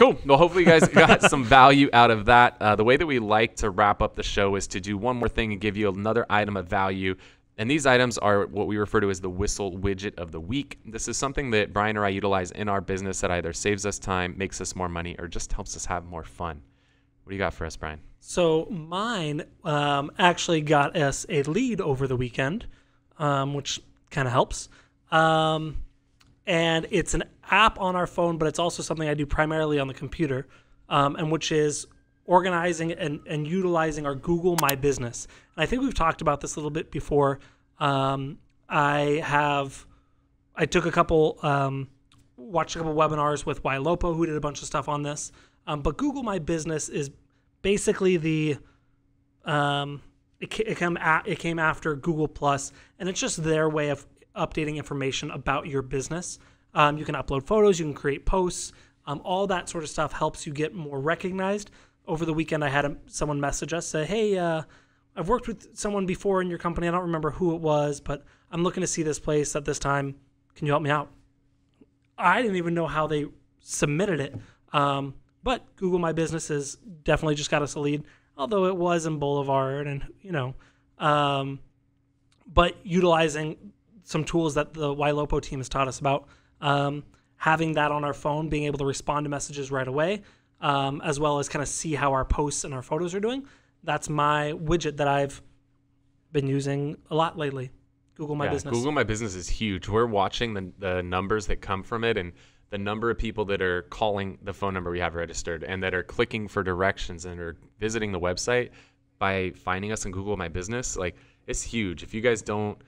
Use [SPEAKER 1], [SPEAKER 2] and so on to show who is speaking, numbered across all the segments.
[SPEAKER 1] Cool. Well, hopefully you guys got some value out of that. The way that we like to wrap up the show is to do one more thing and give you another item of value. And these items are what we refer to as the Whissel Widget of the week. This is something that Bryan or I utilize in our business that either saves us time, makes us more money, or just helps us have more fun. What do you got for us, Bryan?
[SPEAKER 2] So mine actually got us a lead over the weekend, which kind of helps. And it's an app on our phone, but it's also something I do primarily on the computer, and which is organizing and utilizing our Google My Business. And I think we've talked about this a little bit before. I took a couple, watched a couple webinars with Ylopo, who did a bunch of stuff on this. But Google My Business is basically it came after Google Plus, and it's just their way of updating information about your business. You can upload photos, you can create posts, all that sort of stuff helps you get more recognized. Over the weekend, I had someone message us, say, hey, I've worked with someone before in your company. I don't remember who it was, but I'm looking to see this place at this time. Can you help me out? I didn't even know how they submitted it. But Google My Business has definitely just got us a lead, although it was in Boulevard and, but utilizing some tools that the Ylopo team has taught us about, having that on our phone, being able to respond to messages right away, as well as kind of see how our posts and our photos are doing. That's my widget that I've been using a lot lately, Google My Business.
[SPEAKER 1] Google My Business is huge. We're watching the numbers that come from it and the number of people that are calling the phone number we have registered and that are clicking for directions and are visiting the website by finding us in Google My Business. Like, it's huge. If you guys don't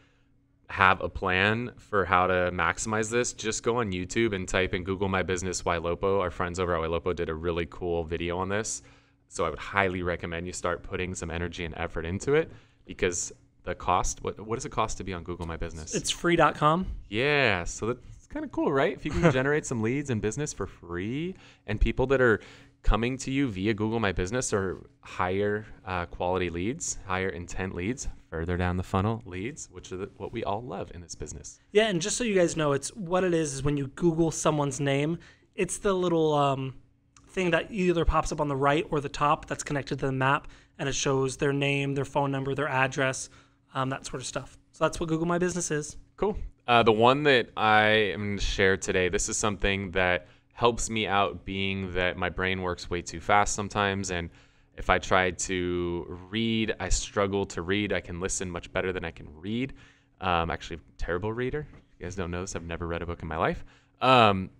[SPEAKER 1] have a plan for how to maximize this, just go on YouTube and type in Google My Business Ylopo. Our friends over at Ylopo did a really cool video on this. So I would highly recommend you start putting some energy and effort into it, because the cost, what does it cost to be on Google My Business?
[SPEAKER 2] It's free.com.
[SPEAKER 1] Yeah. So that's kind of cool, right? If you can generate some leads in business for free, and people that are coming to you via Google My Business are higher quality leads, higher intent leads, further down the funnel leads, which are what we all love in this business.
[SPEAKER 2] Yeah, and just so you guys know, it's what it is when you Google someone's name, it's the little thing that either pops up on the right or the top that's connected to the map, and it shows their name, their phone number, their address, that sort of stuff. So that's what Google My Business is.
[SPEAKER 1] Cool. The one that I am going to share today, this is something that helps me out, being that my brain works way too fast sometimes, and if I try to read, I struggle to read. I can listen much better than I can read. Actually, terrible reader. You guys don't know this. I've never read a book in my life.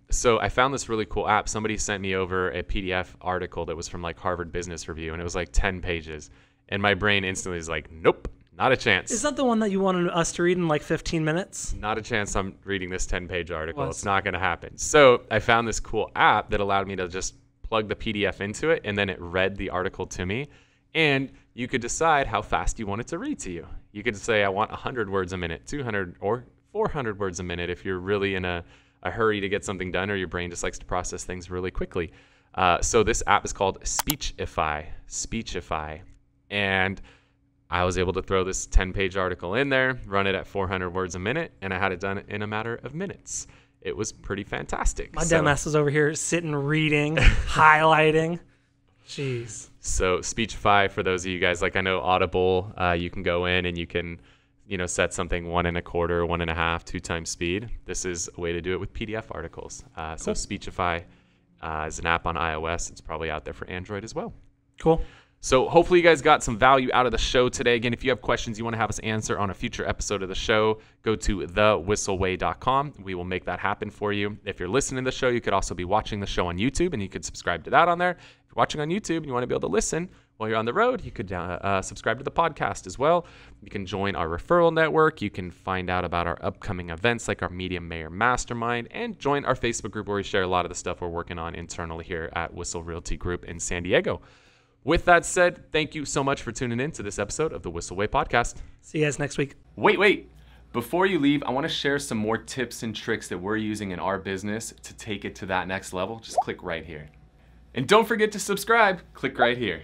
[SPEAKER 1] So I found this really cool app. Somebody sent me over a PDF article that was from like Harvard Business Review, and it was like 10 pages. And my brain instantly is like, nope, not a chance.
[SPEAKER 2] Is that the one that you wanted us to read in like 15 minutes?
[SPEAKER 1] Not a chance I'm reading this 10-page article. It's not going to happen. So I found this cool app that allowed me to just plug the PDF into it, and then it read the article to me. And you could decide how fast you want it to read to you. You could say, I want 100 words a minute, 200 or 400 words a minute if you're really in a hurry to get something done, or your brain just likes to process things really quickly. So this app is called Speechify. And I was able to throw this 10-page article in there, run it at 400 words a minute, and I had it done in a matter of minutes. It was pretty fantastic.
[SPEAKER 2] My dumb ass is over here sitting, reading, highlighting. Jeez.
[SPEAKER 1] So Speechify, for those of you guys, like I know Audible, you can go in and you can, set something 1 1/4, 1.5, 2 times speed. This is a way to do it with PDF articles. So Speechify is an app on iOS. It's probably out there for Android as well.
[SPEAKER 2] Cool.
[SPEAKER 1] So hopefully you guys got some value out of the show today. Again, if you have questions you want to have us answer on a future episode of the show, go to thewhisselway.com. We will make that happen for you. If you're listening to the show, you could also be watching the show on YouTube, and you could subscribe to that on there. If you're watching on YouTube and you want to be able to listen while you're on the road, you could subscribe to the podcast as well. You can join our referral network. You can find out about our upcoming events like our Media Mayor Mastermind, and join our Facebook group where we share a lot of the stuff we're working on internally here at Whissel Realty Group in San Diego. With that said, thank you so much for tuning in to this episode of the Whissel Way podcast.
[SPEAKER 2] See you guys next week.
[SPEAKER 1] Wait. Before you leave, I want to share some more tips and tricks that we're using in our business to take it to that next level. Just click right here. And don't forget to subscribe. Click right here.